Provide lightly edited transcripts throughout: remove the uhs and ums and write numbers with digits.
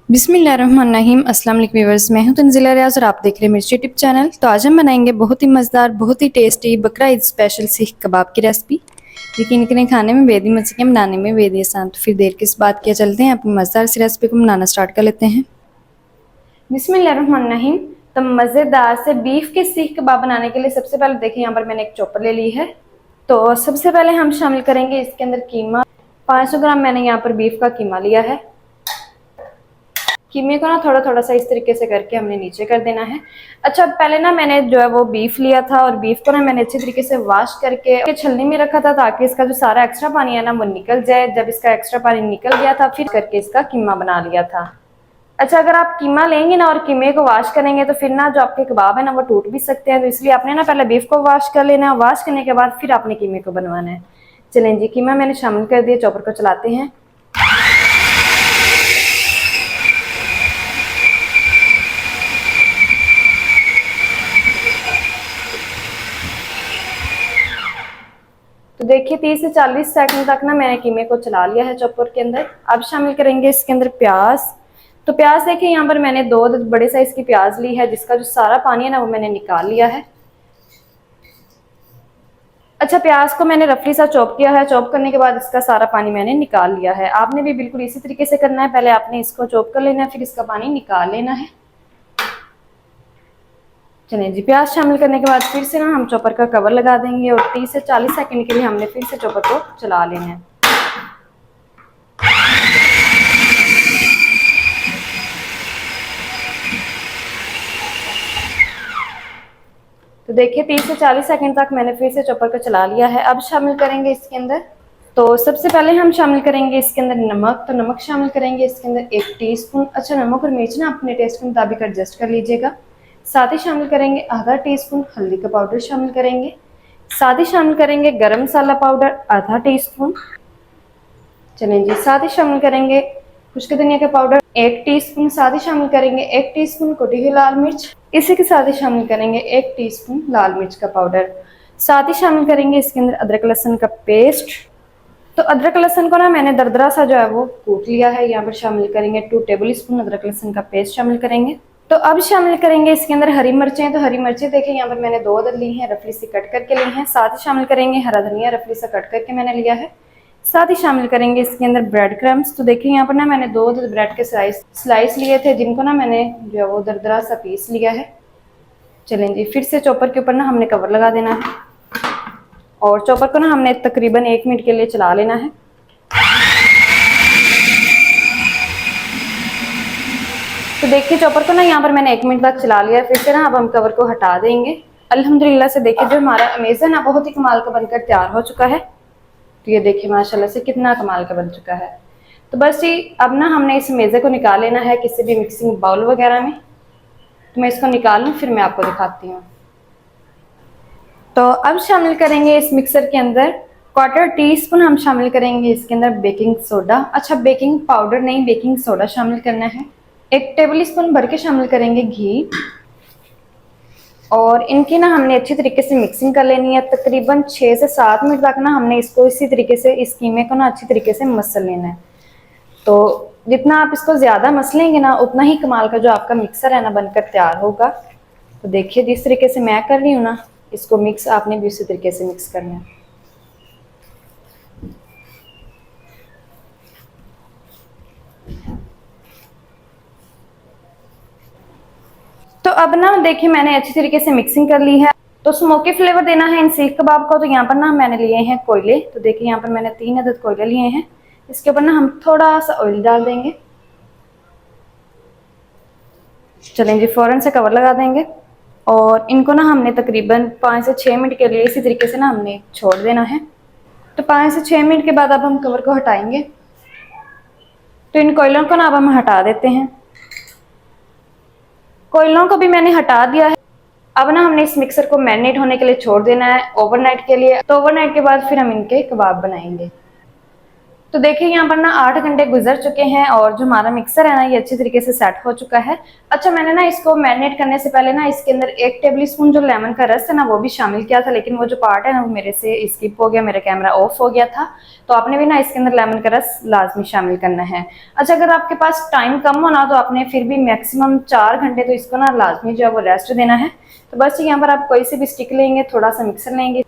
बिस्मिल्लाहिर्रहमानिर्रहीम। अस्सलाम वालेकुम व्यूअर्स, मैं हूं तंजीला रियाज और आप देख रहे हैं मिर्ची यूट्यूब चैनल। तो आज हम बनाएंगे बहुत ही मज़ेदार, बहुत ही टेस्टी बकरा ईद स्पेशल सीख कबाब की रेसिपी। यकीन करें खाने में बेहद मज़े के, बनाने में बेहद आसान। तो फिर देर किस बात किया, चलते हैं अपनी मज़ेदार सी रेसिपी को बनाना स्टार्ट कर लेते हैं। बिस्मिल्लाहिर्रहमानिर्रहीम। तो मज़ेदार से बीफ के सीख कबाब बनाने के लिए सबसे पहले देखिए यहाँ पर मैंने एक चॉपर ले ली है। तो सबसे पहले हम शामिल करेंगे इसके अंदर कीमा। 500 ग्राम मैंने यहाँ पर बीफ का कीमा लिया है। कीमे को ना थोड़ा थोड़ा सा इस तरीके से करके हमने नीचे कर देना है। अच्छा, पहले ना मैंने जो है वो बीफ लिया था और बीफ को ना मैंने अच्छी तरीके से वॉश करके छलनी में रखा था ताकि इसका जो सारा एक्स्ट्रा पानी है ना वो निकल जाए। जब इसका एक्स्ट्रा पानी निकल गया था फिर करके इसका कीमा बना लिया था। अच्छा, अगर आप कीमा लेंगे ना और कीमे को वॉश करेंगे तो फिर ना जो आपके कबाब है ना वो टूट भी सकते हैं। तो इसलिए आपने ना पहले बीफ को वॉश कर लेना है, वॉश करने के बाद फिर आपने कीमे को बनवाना है। चलें जी, कीमा मैंने शामिल कर दिया, चॉपर को चलाते हैं। तो देखिए 30 से 40 सेकंड तक ना मैंने कीमे को चला लिया है चॉपर के अंदर। अब शामिल करेंगे इसके अंदर प्याज। तो प्याज देखिए यहाँ पर मैंने 2 बड़े साइज की प्याज ली है जिसका जो सारा पानी है ना वो मैंने निकाल लिया है। अच्छा, प्याज को मैंने रफली सा चॉप किया है। चॉप करने के बाद इसका सारा पानी मैंने निकाल लिया है। आपने भी बिल्कुल इसी तरीके से करना है। पहले आपने इसको चॉप कर लेना है, फिर इसका पानी निकाल लेना है। चलिए जी, प्याज शामिल करने के बाद फिर से ना हम चॉपर का कवर लगा देंगे और 30 से 40 सेकंड के लिए हमने फिर से चॉपर को चला लेना है। तो देखिए 30 से 40 सेकंड तक मैंने फिर से चॉपर को चला लिया है। अब शामिल करेंगे इसके अंदर, तो सबसे पहले हम शामिल करेंगे इसके अंदर नमक। तो नमक शामिल करेंगे इसके अंदर 1 टीस्पून। अच्छा, नमक और मिर्च ना अपने टेस्ट के मुताबिक एडजस्ट कर लीजिएगा। साथ ही शामिल करेंगे आधा टीस्पून हल्दी का पाउडर शामिल करेंगे। साथ ही शामिल करेंगे गरम मसाला पाउडर आधा टीस्पून। चलें जी, साथ ही शामिल करेंगे खुश्क धनिया का पाउडर 1 टीस्पून। साथ ही शामिल करेंगे 1 टीस्पून कुटी हुई लाल मिर्च। इसी के साथ ही शामिल करेंगे 1 टीस्पून लाल मिर्च का पाउडर। साथ ही शामिल करेंगे इसके अंदर अदरक लहसुन का पेस्ट। तो अदरक लहसुन को ना मैंने दरदरा सा जो है वो कूट लिया है। यहाँ पर शामिल करेंगे 2 टेबल स्पून अदरक लहसुन का पेस्ट शामिल करेंगे। तो अब शामिल करेंगे इसके अंदर हरी मिर्चें। तो हरी मिर्चें देखिए यहाँ पर मैंने 2 अदद ली हैं, रफली सी कट करके ली हैं। साथ ही शामिल करेंगे हरा धनिया, रफली सा कट करके मैंने लिया है। साथ ही शामिल करेंगे इसके अंदर ब्रेड क्रम्स। तो देखिए यहाँ पर ना मैंने 2 अदद ब्रेड के स्लाइस लिए थे जिनको ना मैंने जो है वो दरदरा सा पीस लिया है। चलें जी, फिर से चॉपर के ऊपर ना हमने कवर लगा देना है और चॉपर को ना हमने तकरीबन 1 मिनट के लिए चला लेना है। तो देखिए चॉपर को ना यहाँ पर मैंने 1 मिनट तक चला लिया। फिर से ना अब हम कवर को हटा देंगे। अल्हम्दुलिल्लाह से देखिए जो हमारा अमेज़न है बहुत ही कमाल का बनकर तैयार हो चुका है। तो ये देखिए माशाल्लाह से कितना कमाल का बन चुका है। तो बस जी, अब ना हमने इस मेज़े को निकाल लेना है किसी भी मिक्सिंग बाउल वगैरह में। तो मैं इसको निकाल लूँ फिर मैं आपको दिखाती हूँ। तो अब शामिल करेंगे इस मिक्सर के अंदर 1/4 टीस्पून हम शामिल करेंगे इसके अंदर बेकिंग सोडा। अच्छा, बेकिंग पाउडर नहीं, बेकिंग सोडा शामिल करना है। 1 टेबल स्पून भर के शामिल करेंगे घी और इनकी ना हमने अच्छी तरीके से मिक्सिंग कर लेनी है। तकरीबन 6 से 7 मिनट तक ना हमने इसको इसी तरीके से इस कीमे को ना अच्छी तरीके से मसल लेना है। तो जितना आप इसको ज़्यादा मसलेंगे ना उतना ही कमाल का जो आपका मिक्सर है ना बनकर तैयार होगा। तो देखिए जिस तरीके से मैं कर रही हूँ ना, इसको मिक्स आपने भी उसी तरीके से मिक्स करना है। तो अब ना देखिए मैंने अच्छी तरीके से मिक्सिंग कर ली है। तो स्मोकी फ्लेवर देना है इन सीख कबाब को। तो यहाँ पर ना मैंने लिए हैं कोयले। तो देखिए यहाँ पर मैंने 3 अदद कोयले लिए हैं। इसके ऊपर ना हम थोड़ा सा ऑयल डाल देंगे। चलें जी, फौरन से कवर लगा देंगे और इनको ना हमने तकरीबन 5 से 6 मिनट के लिए इसी तरीके से ना हमने छोड़ देना है। तो 5 से 6 मिनट के बाद अब हम कवर को हटाएंगे। तो इन कोयलों को ना अब हम हटा देते हैं। कोयलों को भी मैंने हटा दिया है। अब ना हमने इस मिक्सर को मैरिनेट होने के लिए छोड़ देना है ओवरनाइट के लिए। तो ओवरनाइट के बाद फिर हम इनके कबाब बनाएंगे। तो देखिए यहाँ पर ना 8 घंटे गुजर चुके हैं और जो हमारा मिक्सर है ना ये अच्छी तरीके से सेट हो चुका है। अच्छा, मैंने ना इसको मैरिनेट करने से पहले ना इसके अंदर 1 टेबल स्पून जो लेमन का रस है ना वो भी शामिल किया था, लेकिन वो जो पार्ट है ना वो मेरे से स्किप हो गया, मेरा कैमरा ऑफ हो गया था। तो आपने भी ना इसके अंदर लेमन का रस लाजमी शामिल करना है। अच्छा, अगर आपके पास टाइम कम हो ना तो आपने फिर भी मैक्सिमम 4 घंटे तो इसको ना लाजमी जो है वो रेस्ट देना है। तो बस यहाँ पर आप कोई सी भी स्टिक लेंगे, थोड़ा सा मिक्सर लेंगे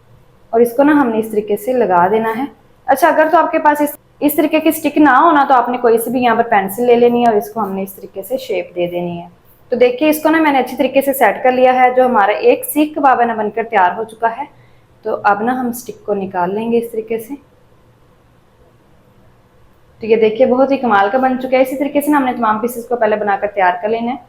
और इसको ना हमने इस तरीके से लगा देना है। अच्छा, अगर तो आपके पास इस तरीके की स्टिक ना हो ना तो आपने कोई सी भी यहाँ पर पेंसिल ले लेनी है और इसको हमने इस तरीके से शेप दे देनी है। तो देखिए इसको ना मैंने अच्छी तरीके से सेट कर लिया है। जो हमारा एक सीख कबाब है ना बनकर तैयार हो चुका है। तो अब ना हम स्टिक को निकाल लेंगे इस तरीके से। तो ये देखिए बहुत ही कमाल का बन चुका है। इसी तरीके से ना हमने तमाम पीसेस को पहले बनाकर तैयार कर लेना है।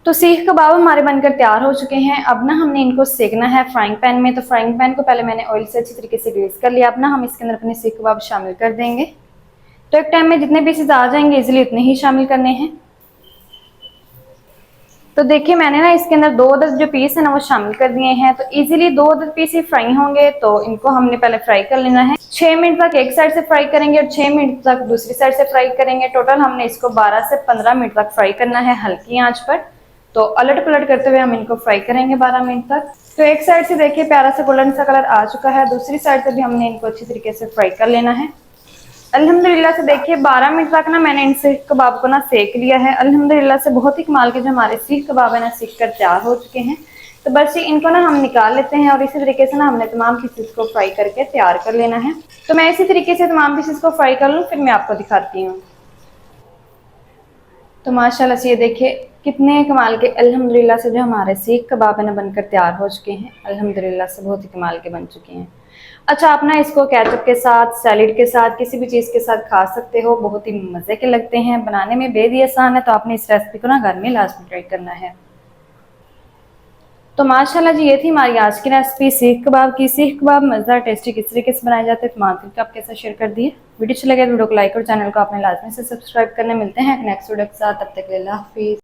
तो सीख कबाब हमारे बनकर तैयार हो चुके हैं। अब ना हमने इनको सेकना है फ्राइंग पैन में। तो फ्राइंग पैन को पहले मैंने ऑयल से अच्छी तरीके से ग्रीस कर लिया। अब ना हम इसके अंदर अपने सीख कबाब शामिल कर देंगे। तो एक टाइम में जितने पीसेस आ जाएंगे इजीली उतने ही शामिल करने हैं। तो देखिए मैंने ना इसके अंदर 2 अदद जो पीस है ना वो शामिल कर दिए हैं। तो इजीली 2 अदद पीस ही फ्राई होंगे, तो इनको हमने पहले फ्राई कर लेना है। 6 मिनट तक एक साइड से फ्राई करेंगे और 6 मिनट तक दूसरी साइड से फ्राई करेंगे। टोटल हमने इसको 12 से 15 मिनट तक फ्राई करना है हल्की आंच पर। तो अलट पलट करते हुए हम इनको फ्राई करेंगे 12 मिनट तक। तो एक साइड से देखिए प्यारा सा गोल्डन सा कलर आ चुका है, दूसरी साइड से भी हमने इनको अच्छी तरीके से फ्राई कर लेना है। अल्हम्दुलिल्लाह से देखिए 12 मिनट तक ना मैंने इन सीख कबाब को ना सेक लिया है। अल्हम्दुलिल्लाह से बहुत ही कमाल के जो हमारे सीख कबाब है ना सीख कर तैयार हो चुके हैं। तो बस इनको ना हम निकाल लेते हैं और इसी तरीके से ना हमने तमाम पीसेस को फ्राई करके तैयार कर लेना है। तो मैं इसी तरीके से तमाम पीसेस को फ्राई कर लूँ फिर मैं आपको दिखाती हूँ। तो माशाल्लाह से ये देखिए कितने कमाल के अल्हम्दुलिल्लाह से जो हमारे सीख कबाब है ना बनकर तैयार हो चुके हैं। अल्हम्दुलिल्लाह से बहुत ही कमाल के बन चुके हैं। अच्छा, आप ना इसको केचप के साथ, सैलेड के साथ, किसी भी चीज़ के साथ खा सकते हो। बहुत ही मज़े के लगते हैं, बनाने में बेहद ही आसान है। तो आपने इस रेसिपी को ना घर में लाजमी ट्राई करना है। तो माशाल्लाह जी ये थी हमारी आज की रेसिपी सीख कबाब की। सीख कबाब मज़ेदार टेस्टी किस तरीके से बनाए जाते हैं तमाम तरीके आपके साथ शेयर कर दिए। वीडियो अच्छी लगे तो वीडियो को लाइक और चैनल को आपने लाजमी से सब्सक्राइब करने। मिलते हैं नेक्स्ट वीडियो के साथ, तब तक के लिए अल्लाह हाफिज़।